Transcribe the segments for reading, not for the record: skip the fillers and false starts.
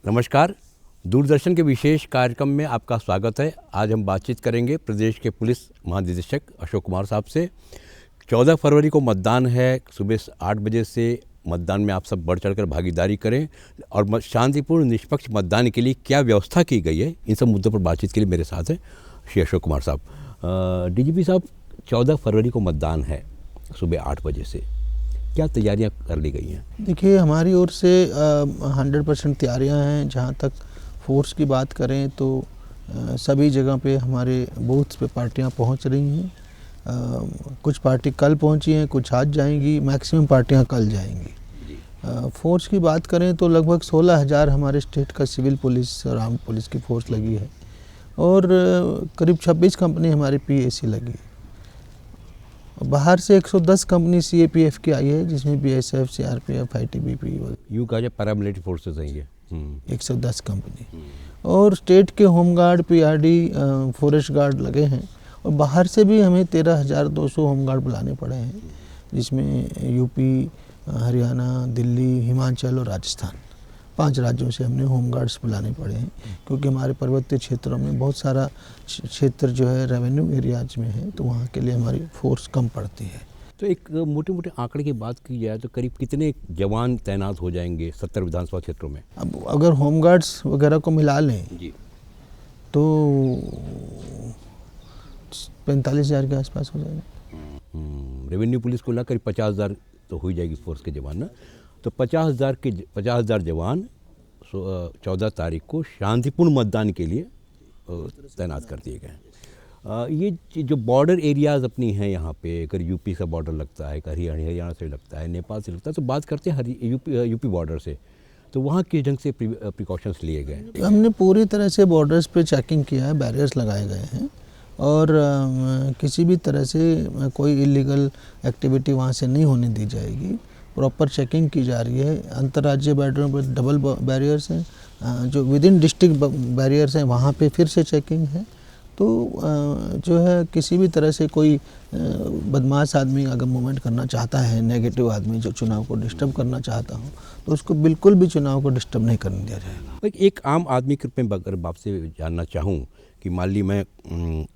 नमस्कार, दूरदर्शन के विशेष कार्यक्रम में आपका स्वागत है। आज हम बातचीत करेंगे प्रदेश के पुलिस महानिदेशक अशोक कुमार साहब से। 14 फरवरी को मतदान है, सुबह 8 बजे से मतदान में आप सब बढ़ चढ़कर भागीदारी करें और शांतिपूर्ण निष्पक्ष मतदान के लिए क्या व्यवस्था की गई है, इन सब मुद्दों पर बातचीत के लिए मेरे साथ है श्री अशोक कुमार साहब। डीजीपी साहब, 14 फरवरी को मतदान है सुबह 8 बजे से, क्या तैयारियां कर ली गई हैं? देखिए, हमारी ओर से 100% तैयारियां हैं। जहां तक फोर्स की बात करें तो सभी जगह पे हमारे बूथ्स पे पार्टियां पहुंच रही हैं। कुछ पार्टी कल पहुंची हैं, कुछ आज जाएंगी, मैक्सिमम पार्टियां कल जाएंगी। फोर्स की बात करें तो लगभग 16,000 हमारे स्टेट का सिविल पुलिस और आर्म पुलिस की फोर्स लगी है और करीब 26 कंपनी हमारी पीएसी लगी है। बाहर से 110 कंपनी सीएपीएफ की आई है, जिसमें बीएसएफ, सीआरपीएफ, आईटीबीपी यूँ कहा जाए पैरामिलिट्री फोर्सेज हैं ये। 110 कंपनी और स्टेट के होमगार्ड, पीआरडी, फॉरेस्ट गार्ड लगे हैं और बाहर से भी हमें 13,200 होमगार्ड बुलाने पड़े हैं, जिसमें यूपी, हरियाणा, दिल्ली, हिमाचल और राजस्थान, 5 राज्यों से हमने होमगार्ड्स बुलाने पड़े हैं, क्योंकि हमारे पर्वतीय क्षेत्रों में बहुत सारा क्षेत्र जो है रेवेन्यू एरियाज में है, तो वहाँ के लिए हमारी फोर्स कम पड़ती है। तो एक मोटे मोटे आंकड़े की बात की जाए तो करीब कितने जवान तैनात हो जाएंगे 70 विधानसभा क्षेत्रों में? अब अगर होमगार्ड्स वगैरह को मिला लें जी, तो 45,000 के आसपास हो जाएगा। रेवेन्यू पुलिस को लाकर 50,000 तो हो जाएगी फोर्स के जवान ना। तो 50,000 जवान 14 तारीख को शांतिपूर्ण मतदान के लिए तैनात कर दिए गए हैं। ये जो बॉर्डर एरियाज़ अपनी हैं यहाँ पे, अगर यूपी से बॉर्डर लगता है, कहीं हरियाणा से लगता है, नेपाल से लगता है, तो बात करते हैं यूपी बॉर्डर से, तो वहाँ किस ढंग से प्रिकॉशंस लिए गए? हमने पूरी तरह से बॉर्डर्स पे चेकिंग किया है, बैरियर्स लगाए गए हैं और किसी भी तरह से कोई इलीगल एक्टिविटी वहाँ से नहीं होने दी जाएगी। प्रॉपर चेकिंग की जा रही है। अंतर्राज्यीय बॉर्डरों पर डबल बैरियर्स हैं, जो विद इन डिस्ट्रिक्ट बैरियर्स हैं वहाँ पे फिर से चेकिंग है। तो जो है किसी भी तरह से कोई बदमाश आदमी अगर मूवमेंट करना चाहता है, नेगेटिव आदमी जो चुनाव को डिस्टर्ब करना चाहता हो, तो उसको बिल्कुल भी चुनाव को डिस्टर्ब नहीं करने दिया जाएगा। एक आम आदमी के रूप में अगर आपसे जानना चाहूँ कि मान ली मैं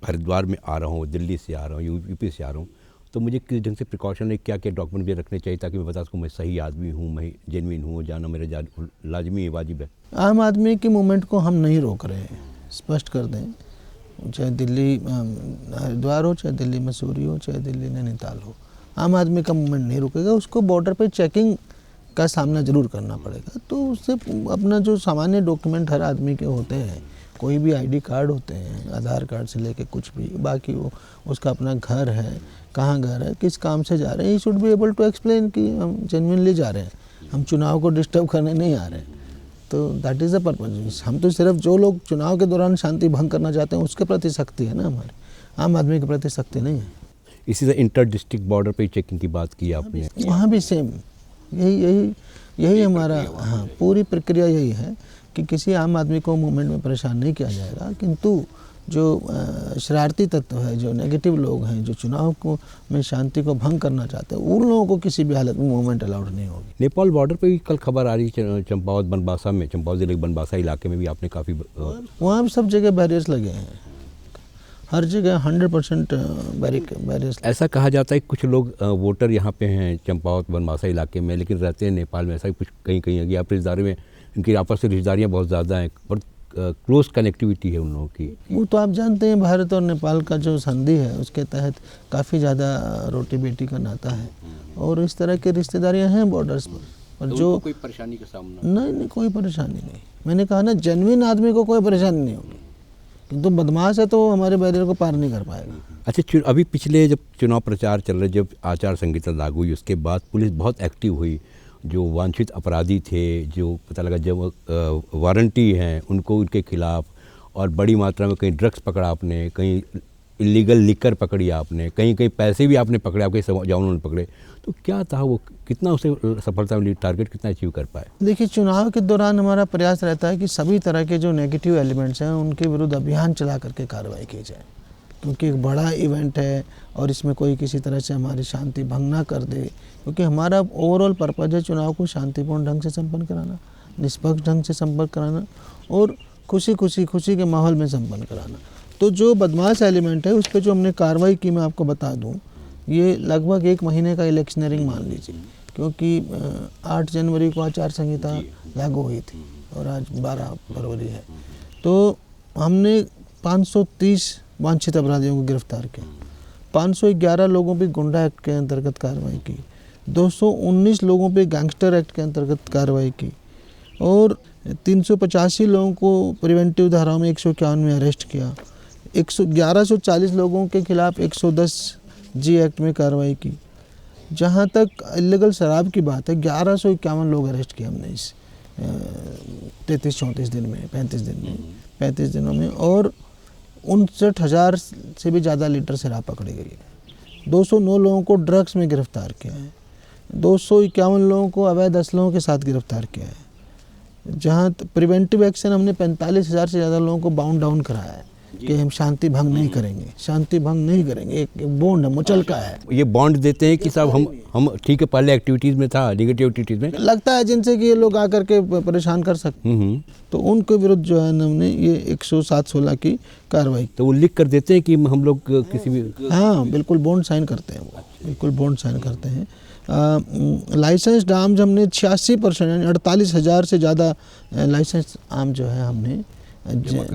हरिद्वार में आ रहा हूँ, दिल्ली से आ रहा हूँ, यूपी से आ रहा हूँ, तो मुझे किस ढंग से प्रिकॉशन है, क्या क्या डॉक्यूमेंट भी रखने चाहिए ताकि मैं बता सकूँ मैं सही आदमी हूँ, मैं जेन्युइन हूँ, जाना मेरा लाजमी है, वाजिब है? आम आदमी की मूवमेंट को हम नहीं रोक रहे हैं, स्पष्ट कर दें। चाहे दिल्ली हरिद्वार हो, चाहे दिल्ली मसूरी हो, चाहे दिल्ली नैनीताल हो, आम आदमी का मूवमेंट नहीं रुकेगा। उसको बॉर्डर पे चेकिंग का सामना ज़रूर करना पड़ेगा। तो उससे अपना जो सामान्य डॉक्यूमेंट हर आदमी के होते हैं, कोई भी आईडी कार्ड होते हैं, आधार कार्ड से लेके कुछ भी, बाकी वो उसका अपना घर है, कहाँ घर है, किस काम से जा रहे हैं, he should be able to explain कि हम जेन्युइनली जा रहे हैं, हम चुनाव को डिस्टर्ब करने नहीं आ रहे हैं। तो दैट इज़ द पर्पज। हम तो सिर्फ जो लोग चुनाव के दौरान शांति भंग करना चाहते हैं उसके प्रति सख्ती है ना, हमारी आम आदमी के प्रति सख्ती नहीं है। इसी से इंटर डिस्ट्रिक्ट बॉर्डर पे चेकिंग की बात की आपने, वहाँ भी सेम यही हमारा, हाँ, पूरी प्रक्रिया यही है कि किसी आम आदमी को मूवमेंट में परेशान नहीं किया जाएगा, किंतु जो शरारती तत्व है, जो नेगेटिव लोग हैं, जो चुनाव को में शांति को भंग करना चाहते हैं, उन लोगों को किसी भी हालत में मूवमेंट अलाउड नहीं होगी। नेपाल बॉर्डर पे भी कल खबर आ रही है, चंपावत बनबासा में, चंपावत जिले के बनबासा इलाके में भी आपने काफ़ी वहाँ भी सब जगह बैरियर्स लगे हैं, हर जगह 100% बैरियर्स। ऐसा कहा जाता है कि कुछ लोग वोटर यहाँ पे हैं चंपावत बनबासा इलाके में, लेकिन रहते हैं नेपाल में। ऐसा कुछ कहीं कहीं है, आप रिश्तेदारी में इनकी आपस से रिश्तेदारियाँ बहुत ज़्यादा हैं और क्लोज कनेक्टिविटी है उन लोगों की। वो तो आप जानते हैं, भारत और नेपाल का जो संधि है उसके तहत काफ़ी ज़्यादा रोटी बेटी का नाता है और इस तरह की रिश्तेदारियां हैं बॉर्डर्स पर। और तो जो कोई परेशानी का सामना नहीं, कोई परेशानी नहीं। मैंने कहा ना, जेन्युइन आदमी को कोई परेशानी नहीं होगी, किंतु बदमाश है तो हमारे बैरियर को पार नहीं कर पाएगा। अच्छा, अभी पिछले जब चुनाव प्रचार चल रहे, जब आचार संहिता लागू हुई, उसके बाद पुलिस बहुत एक्टिव हुई। जो वांछित अपराधी थे, जो पता लगा जब वारंटी हैं उनको, उनके खिलाफ, और बड़ी मात्रा में कहीं ड्रग्स पकड़ा आपने, कहीं इलीगल लिकर पकड़ी आपने, कहीं कहीं पैसे भी आपने पकड़े, आपके जवानों ने पकड़े, तो क्या था वो, कितना उसे सफलता मिली, टारगेट कितना अचीव कर पाए? देखिए, चुनाव के दौरान हमारा प्रयास रहता है कि सभी तरह के जो नेगेटिव एलिमेंट्स हैं उनके विरुद्ध अभियान चला करके कार्रवाई की जाए, क्योंकि एक बड़ा इवेंट है और इसमें कोई किसी तरह से हमारी शांति भंग ना कर दे, क्योंकि हमारा ओवरऑल पर्पज़ है चुनाव को शांतिपूर्ण ढंग से संपन्न कराना। निष्पक्ष ढंग से संपन्न कराना और खुशी के माहौल में संपन्न कराना। तो जो बदमाश एलिमेंट है उस पर जो हमने कार्रवाई की, मैं आपको बता दूं, ये लगभग 1 महीने का इलेक्शनरिंग मान लीजिए, क्योंकि 8 जनवरी को आचार संहिता लागू हुई थी और आज 12 फरवरी है। तो हमने 530 वांछित अपराधियों को गिरफ्तार किया, 511 लोगों पे गुंडा एक्ट के अंतर्गत कार्रवाई की, 219 लोगों पे गैंगस्टर एक्ट के अंतर्गत कार्रवाई की और 385 लोगों को प्रिवेंटिव धाराओं में 151 में अरेस्ट किया, 1140 लोगों के खिलाफ 110 जी एक्ट में कार्रवाई की। जहाँ तक इलीगल शराब की बात है, 1151 लोग अरेस्ट किए हमने इस 33-34 दिन में, 35 दिनों में, और 59,000 से भी ज़्यादा लीटर शराब पकड़ी गई है। 209 लोगों को ड्रग्स में गिरफ्तार किया है, 251 लोगों को अवैध असलों के साथ गिरफ्तार किया है। जहाँ प्रिवेंटिव एक्शन हमने 45,000 से ज़्यादा लोगों को बाउंड डाउन कराया है कि हम शांति भंग नहीं करेंगे, एक बॉन्ड है, मुचलका है। ये बॉन्ड देते हैं कि साहब हम ठीक है, पहले एक्टिविटीज़ में था, नेगेटिव एक्टिविटीज़ में लगता है जिनसे कि ये लोग आकर के परेशान कर सकते, तो उनके विरुद्ध जो है हमने ये 107-16 की कार्रवाई। तो वो लिख कर देते हैं कि हम लोग किसी भी, हाँ बिल्कुल बॉन्ड साइन करते हैं, वो बिल्कुल बॉन्ड साइन करते हैं। लाइसेंस आर्म्स हमने 86% यानी 48,000 से ज़्यादा लाइसेंस आर्म जो है हमने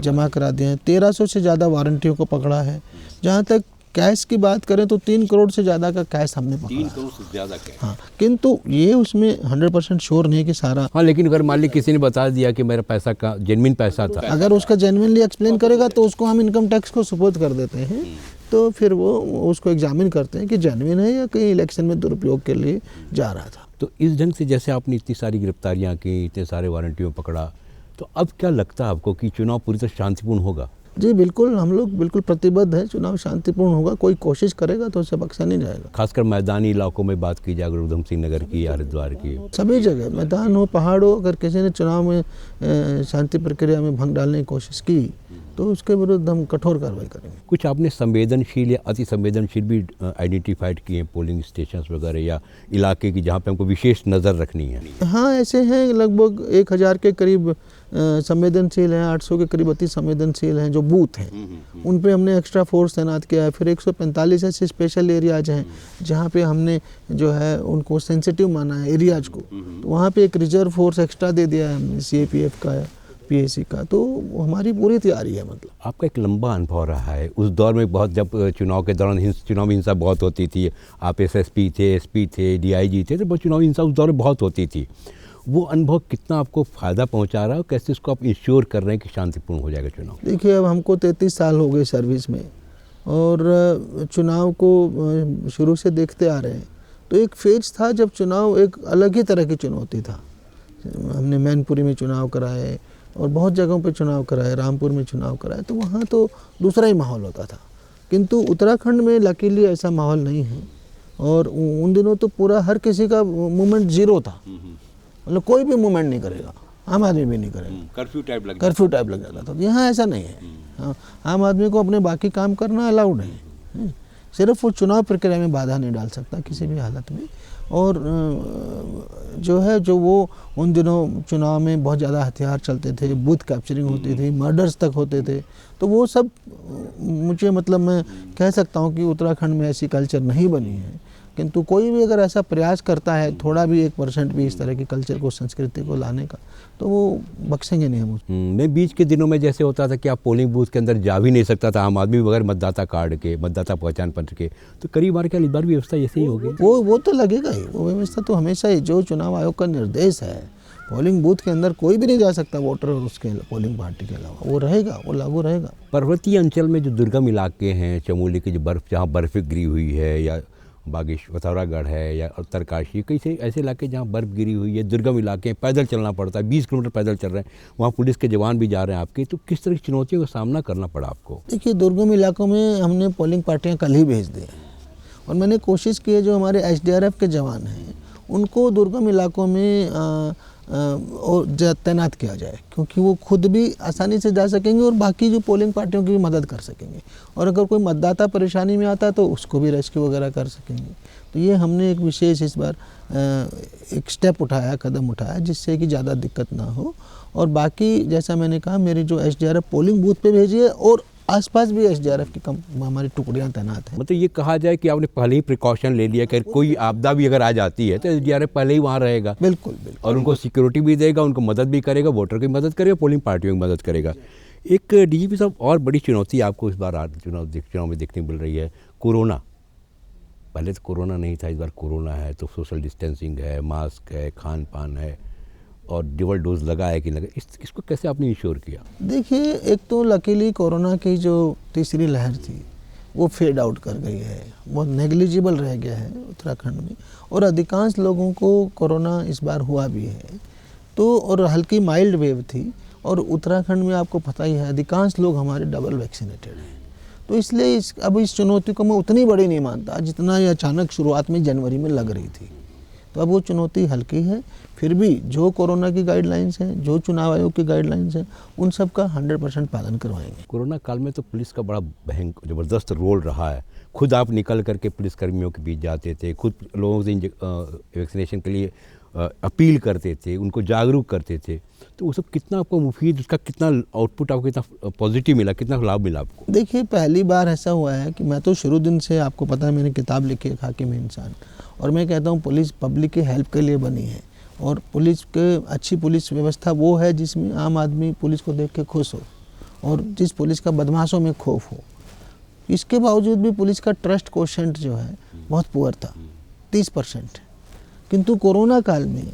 जमा करा दिए हैं। 1300 से ज़्यादा वारंटियों को पकड़ा है। जहाँ तक कैश की बात करें तो 3 करोड़ से ज़्यादा का कैश हमने पकड़ा 3 करोड़ से ज़्यादा कैश। हाँ, किंतु ये उसमें 100% श्योर नहीं कि सारा, हाँ, लेकिन अगर मान ली किसी ने बता दिया कि मेरा पैसा का जेन्युइन पैसा था, अगर उसका जेन्युइनली एक्सप्लेन करेगा तो उसको हम इनकम टैक्स को सुपुर्द कर देते हैं। तो फिर वो उसको एग्जामिन करते हैं कि जेन्युइन है या कहीं इलेक्शन में दुरुपयोग के लिए जा रहा था। तो इस ढंग से जैसे आपने इतनी सारी गिरफ्तारियाँ की, इतने सारे वारंटियों पकड़ा, तो अब क्या लगता है आपको कि चुनाव पूरी तरह शांतिपूर्ण होगा? जी बिल्कुल, हम लोग बिल्कुल प्रतिबद्ध हैं, चुनाव शांतिपूर्ण होगा। कोई कोशिश करेगा तो उसे बख्शा नहीं जाएगा। खासकर मैदानी इलाकों में बात की जाए, अगर उधम सिंह नगर की या हरिद्वार की, सभी जगह मैदान हो, पहाड़ हो, अगर किसी ने चुनाव में शांति प्रक्रिया में भंग डालने की कोशिश की तो उसके विरुद्ध हम कठोर कार्रवाई करेंगे। कुछ आपने संवेदनशील या अति संवेदनशील भी आइडेंटिफाइड किए हैं, पोलिंग स्टेशन वगैरह या इलाके की जहाँ पे हमको विशेष नज़र रखनी है? हाँ, ऐसे हैं लगभग 1000 के करीब संवेदनशील हैं, 800 के करीब अति संवेदनशील हैं जो बूथ हैं, उन पे हमने एक्स्ट्रा फोर्स तैनात किया है। फिर 145 ऐसे स्पेशल एरियाज हैं जहाँ पे हमने जो है उनको सेंसिटिव माना है एरियाज को, तो वहाँ पे एक रिजर्व फोर्स एक्स्ट्रा दे दिया है हमने, CAPF का, PAC का। तो हमारी पूरी तैयारी है। मतलब आपका एक लंबा अनुभव रहा है उस दौर में, बहुत जब चुनाव के दौरान चुनावी हिंसा बहुत होती थी, आप SSP थे, SP थे, DIG थे, तो चुनावी हिंसा उस दौर में बहुत होती थी। वो अनुभव कितना आपको फ़ायदा पहुंचा रहा है और कैसे इसको आप इंश्योर कर रहे हैं कि शांतिपूर्ण हो जाएगा चुनाव? देखिए, अब हमको 33 साल हो गए सर्विस में और चुनाव को शुरू से देखते आ रहे हैं। तो एक फेज था जब चुनाव एक अलग ही तरह की चुनौती था। हमने मैनपुरी में चुनाव कराए और बहुत जगहों पे चुनाव कराए, रामपुर में चुनाव कराए, तो वहाँ तो दूसरा ही माहौल होता था। किंतु उत्तराखंड में लकीली ऐसा माहौल नहीं है और उन दिनों तो पूरा हर किसी का मूवमेंट जीरो था, मतलब कोई भी मूवमेंट नहीं करेगा, आम आदमी भी नहीं करेगा, कर्फ्यू टाइप लग जाता था। यहाँ ऐसा नहीं है। हाँ, आम आदमी को अपने बाकी काम करना अलाउड है, सिर्फ वो चुनाव प्रक्रिया में बाधा नहीं डाल सकता किसी भी हालत में। और जो वो उन दिनों चुनाव में बहुत ज़्यादा हथियार चलते थे, बूथ कैप्चरिंग होती थी, मर्डर्स तक होते थे, तो वो सब मुझे, मतलब मैं कह सकता हूँ कि उत्तराखंड में ऐसी कल्चर नहीं बनी है। किंतु कोई भी अगर ऐसा प्रयास करता है, थोड़ा भी 1% भी इस तरह की कल्चर को, संस्कृति को लाने का, तो वो बख्शेंगे नहीं हम। मैं बीच के दिनों में जैसे होता था कि आप पोलिंग बूथ के अंदर जा भी नहीं सकता था आम आदमी बगैर मतदाता कार्ड के, मतदाता पहचान पत्र के, तो करीब बार क्या इस बार व्यवस्था ऐसे ही होगी? वो तो लगेगा ही, वो व्यवस्था तो हमेशा ही, जो चुनाव आयोग का निर्देश है, पोलिंग बूथ के अंदर कोई भी नहीं जा सकता वोटर और उसके पोलिंग पार्टी के अलावा, वो रहेगा, वो लागू रहेगा। पर्वतीय अंचल में जो दुर्गम इलाके हैं, चमोली की जो बर्फ़, जहाँ बर्फ़ गिरी हुई है, या बागेश्वर, पिथौरागढ़ है, या उत्तरकाशी, कई से ऐसे इलाके जहाँ बर्फ़ गिरी हुई है, दुर्गम इलाके, पैदल चलना पड़ता है, 20 किलोमीटर पैदल चल रहे हैं, वहाँ पुलिस के जवान भी जा रहे हैं आपके, तो किस तरह की चुनौतियों का सामना करना पड़ा आपको? देखिए, दुर्गम इलाकों में हमने पोलिंग पार्टियाँ कल ही भेज दी हैं और मैंने कोशिश की है जो हमारे SDRF के जवान हैं उनको दुर्गम इलाकों में तैनात किया जाए, क्योंकि वो खुद भी आसानी से जा सकेंगे और बाकी जो पोलिंग पार्टियों की भी मदद कर सकेंगे, और अगर कोई मतदाता परेशानी में आता है तो उसको भी रेस्क्यू वगैरह कर सकेंगे। तो ये हमने एक विशेष इस बार एक स्टेप उठाया, कदम उठाया, जिससे कि ज़्यादा दिक्कत ना हो। और बाकी जैसा मैंने कहा, मेरी जो एसडीआरएफ पोलिंग बूथ पे भेजी है और आसपास भी एसडीआरएफ की हमारी टुकड़ियां तैनात हैं। मतलब ये कहा जाए कि आपने पहले ही प्रिकॉशन ले लिया कि कोई आपदा भी अगर आ जाती है तो एसडीआरएफ पहले ही वहाँ रहेगा। बिल्कुल बिल्कुल। और उनको सिक्योरिटी भी देगा, उनको मदद भी करेगा, वोटर की मदद करेगा, पोलिंग पार्टियों की मदद करेगा। एक डीजीपी साहब, और बड़ी चुनौती आपको इस बार चुनाव में देखने मिल रही है, कोरोना। पहले तो कोरोना नहीं था, इस बार कोरोना है, तो सोशल डिस्टेंसिंग है, मास्क है, खान पान है, और डबल डोज लगा है कि लगा, इसको कैसे आपने इंश्योर किया? देखिए, एक तो लकीली कोरोना की जो तीसरी लहर थी वो फेड आउट कर गई है, बहुत नेग्लिजिबल रह गया है उत्तराखंड में, और अधिकांश लोगों को कोरोना इस बार हुआ भी है। तो और हल्की माइल्ड वेव थी, और उत्तराखंड में आपको पता ही है अधिकांश लोग हमारे डबल वैक्सीनेटेड हैं। तो इसलिए अब इस चुनौती को मैं उतनी बड़ी नहीं मानता जितना ये अचानक शुरुआत में जनवरी में लग रही थी। तो अब वो चुनौती हल्की है। फिर भी जो कोरोना की गाइडलाइंस हैं, जो चुनाव आयोग की गाइडलाइंस हैं, उन सब का 100% पालन करवाएंगे। कोरोना काल में तो पुलिस का बड़ा ज़बरदस्त रोल रहा है। खुद आप निकल करके पुलिसकर्मियों के बीच जाते थे, खुद लोगों से वैक्सीनेशन के लिए अपील करते थे, उनको जागरूक करते थे। तो वो सब कितना आपको मुफीद, उसका कितना आउटपुट आपको कितना पॉजिटिव मिला, कितना लाभ मिला आपको? देखिए, पहली बार ऐसा हुआ है कि मैं तो शुरू दिन से, आपको पता है मैंने किताब लिखी है खाकी में इंसान, और मैं कहता हूँ पुलिस पब्लिक की हेल्प के लिए बनी है। और पुलिस के अच्छी पुलिस व्यवस्था वो है जिसमें आम आदमी पुलिस को देख के खुश हो, और जिस पुलिस का बदमाशों में खौफ हो। इसके बावजूद भी पुलिस का ट्रस्ट कोशेंट जो है बहुत पुअर था, 30%। किंतु कोरोना काल में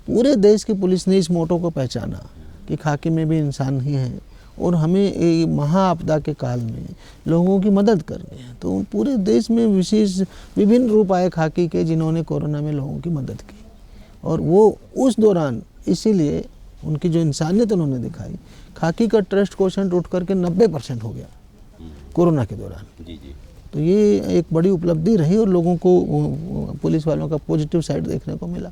पूरे देश की पुलिस ने इस मोटो को पहचाना कि खाकी में भी इंसान ही है, और हमें महाआपदा के काल में लोगों की मदद करनी है। तो पूरे देश में विशेष विभिन्न रूप आए खाकी के, जिन्होंने कोरोना में लोगों की मदद की। और वो उस दौरान, इसीलिए उनकी जो इंसानियत उन्होंने दिखाई, खाकी का ट्रस्ट कोशेंट उठ करके 90% हो गया कोरोना के दौरान। जी जी। तो ये एक बड़ी उपलब्धि रही, और लोगों को पुलिस वालों का पॉजिटिव साइड देखने को मिला।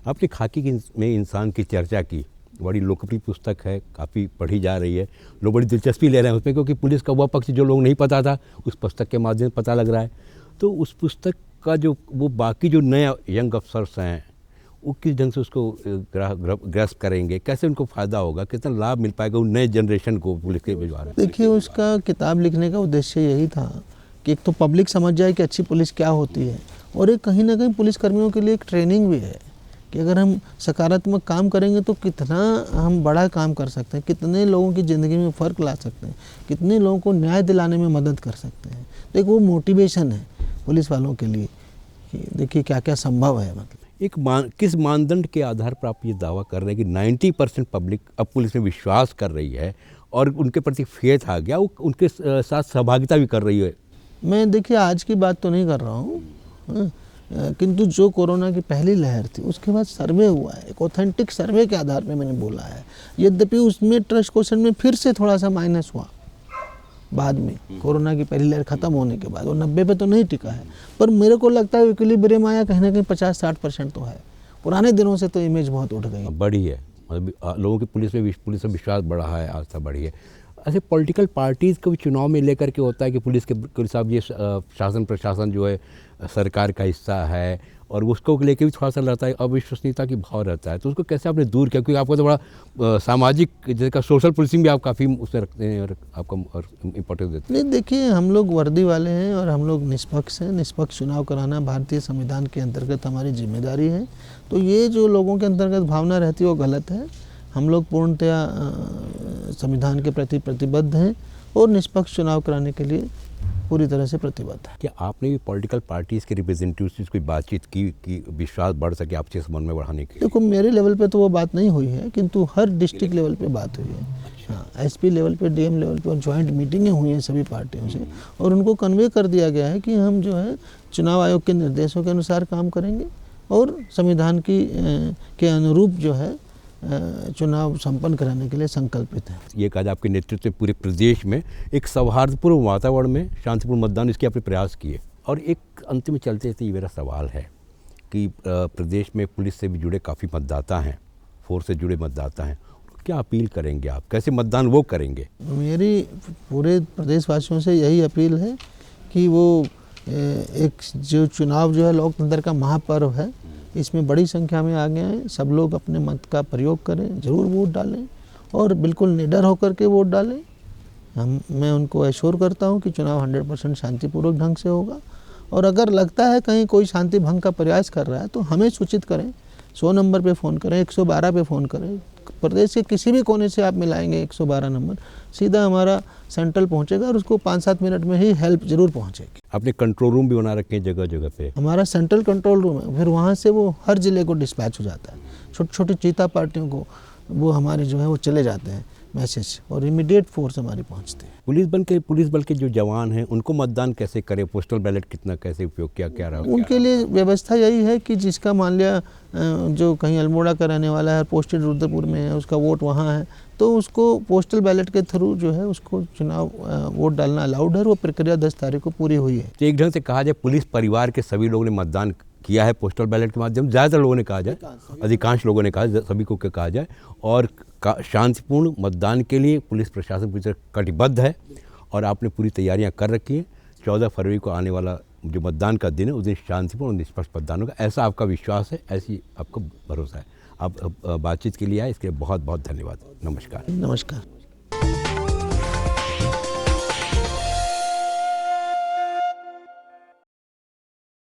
आपने खाकी में इंसान की चर्चा की, बड़ी लोकप्रिय पुस्तक है, काफ़ी पढ़ी जा रही है, लोग बड़ी दिलचस्पी ले रहे हैं उसमें, क्योंकि पुलिस का वह पक्ष जो लोग नहीं पता था उस पुस्तक के माध्यम से पता लग रहा है। तो उस पुस्तक का जो वो बाकी जो नए यंग अफसर्स हैं, वो किस ढंग से उसको ग्रैस्प करेंगे, कैसे उनको फ़ायदा होगा, कितना लाभ मिल पाएगा उन नए जनरेशन को पुलिस के बारे में? देखिए, उसका किताब लिखने का उद्देश्य यही था कि एक तो पब्लिक समझ जाए कि अच्छी पुलिस क्या होती है, और एक कहीं ना कहीं पुलिसकर्मियों के लिए एक ट्रेनिंग भी है कि अगर हम सकारात्मक काम करेंगे तो कितना हम बड़ा काम कर सकते हैं, कितने लोगों की ज़िंदगी में फ़र्क ला सकते हैं, कितने लोगों को न्याय दिलाने में मदद कर सकते हैं। तो एक वो मोटिवेशन है पुलिस वालों के लिए कि देखिए क्या क्या संभव है। मतलब किस मानदंड के आधार पर आप ये दावा कर रहे हैं कि 90% पब्लिक अब पुलिस में विश्वास कर रही है और उनके प्रति फेथ आ गया, वो उनके साथ सहभागिता भी कर रही है? मैं देखिए आज की बात तो नहीं कर रहा हूँ, किंतु जो कोरोना की पहली लहर थी उसके बाद सर्वे हुआ है, एक ऑथेंटिक सर्वे के आधार पे मैंने बोला है। यद्यपि उसमें ट्रस्ट क्वेश्चन में फिर से थोड़ा सा माइनस हुआ बाद में, कोरोना की पहली लहर खत्म होने के बाद, और 90 पे तो नहीं टिका है, पर मेरे को लगता है इक्विलिब्रियम आया कहीं ना कहीं 50-60% तो है। पुराने दिनों से तो इमेज बहुत उठ गई, बढ़ी है, मतलब लोगों की पुलिस से विश्वास बढ़ा है, आस्था बढ़ी है। ऐसे पॉलिटिकल पार्टीज़ को भी चुनाव में लेकर के होता है कि पुलिस के साहब ये शासन प्रशासन जो है सरकार का हिस्सा है, और उसको लेके भी थोड़ा सा रहता है, अविश्वसनीयता की भाव रहता है। तो उसको कैसे आपने दूर किया, क्योंकि आपको तो बड़ा सामाजिक जैसे सोशल पुलिसिंग भी आप काफ़ी उसमें रखते हैं और आपको इम्पोर्टेंस देते हैं? नहीं, देखिए हम लोग वर्दी वाले हैं और हम लोग निष्पक्ष हैं। निष्पक्ष चुनाव कराना भारतीय संविधान के अंतर्गत हमारी जिम्मेदारी है। तो ये जो लोगों के अंतर्गत भावना रहती है वो गलत है। हम लोग पूर्णतया संविधान के प्रति प्रतिबद्ध हैं और निष्पक्ष चुनाव कराने के लिए पूरी तरह से प्रतिबद्ध है। क्या आपने भी पॉलिटिकल पार्टीज़ के रिप्रेजेंटेटिव से कोई बातचीत की कि विश्वास बढ़ सके आपसे समन्वय बढ़ाने की? देखो, मेरे लेवल पे तो वो बात नहीं हुई है, किंतु हर डिस्ट्रिक्ट लेवल पे बात हुई है। हाँ, एसपी लेवल पे, डीएम लेवल पे ज्वाइंट मीटिंगें हुई हैं सभी पार्टियों से, और उनको कन्वे कर दिया गया है कि हम जो है चुनाव आयोग के निर्देशों के अनुसार काम करेंगे और संविधान के अनुरूप जो है चुनाव संपन्न कराने के लिए संकल्पित है। ये कहा आपके नेतृत्व में पूरे प्रदेश में एक सौहार्दपूर्ण वातावरण में शांतिपूर्ण मतदान, इसके आपने प्रयास किए। और एक अंत में चलते थे, ये मेरा सवाल है कि प्रदेश में पुलिस से भी जुड़े काफ़ी मतदाता हैं, फोर्स से जुड़े मतदाता हैं, क्या अपील करेंगे आप, कैसे मतदान वो करेंगे? मेरी पूरे प्रदेशवासियों से यही अपील है कि वो एक जो चुनाव जो है लोकतंत्र का महापर्व है, इसमें बड़ी संख्या में आ गए हैं। सब लोग अपने मत का प्रयोग करें, ज़रूर वोट डालें और बिल्कुल निडर होकर के वोट डालें। मैं उनको एश्योर करता हूं कि चुनाव 100% शांतिपूर्वक ढंग से होगा। और अगर लगता है कहीं कोई शांति भंग का प्रयास कर रहा है तो हमें सूचित करें, 100 नंबर पे फ़ोन करें, 112 पे फ़ोन करें। प्रदेश के किसी भी कोने से आप मिलाएंगे 112 नंबर, सीधा हमारा सेंट्रल पहुंचेगा और उसको 5-7 मिनट में ही हेल्प जरूर पहुंचेगी। आपने कंट्रोल रूम भी बना रखे हैं जगह जगह पे। हमारा सेंट्रल कंट्रोल रूम है, फिर वहाँ से वो हर ज़िले को डिस्पैच हो जाता है। छोटी छोटी चीता पार्टियों को वो हमारे जो है वो चले जाते हैं मैसेज, और इमीडिएट फोर्स हमारी पहुँचती है। पुलिस बल के जो जवान हैं उनको मतदान कैसे करें, पोस्टल बैलेट कितना कैसे उपयोग क्या रहा? उनके लिए व्यवस्था यही है कि जिसका मान लिया जो कहीं अल्मोड़ा का रहने वाला है, पोस्टेड रुद्रपुर में है, उसका वोट वहाँ है, तो उसको पोस्टल बैलेट के थ्रू जो है उसको चुनाव वोट डालना अलाउड है। वो प्रक्रिया 10 तारीख को पूरी हुई है। तो एक ढंग से कहा जाए पुलिस परिवार के सभी लोगों ने मतदान किया है पोस्टल बैलेट के माध्यम से, ज़्यादातर लोगों ने कहा जाए, अधिकांश लोगों ने कहा, सभी को कहा जाए, और शांतिपूर्ण मतदान के लिए पुलिस प्रशासन पूरी तरह कटिबद्ध है और आपने पूरी तैयारियां कर रखी हैं। 14 फरवरी को आने वाला जो मतदान का दिन है उस दिन शांतिपूर्ण और निष्पक्ष मतदान होगा, ऐसा आपका विश्वास है, ऐसी आपको भरोसा है। आप बातचीत के लिए आए, इसके लिए बहुत बहुत धन्यवाद। नमस्कार। नमस्कार।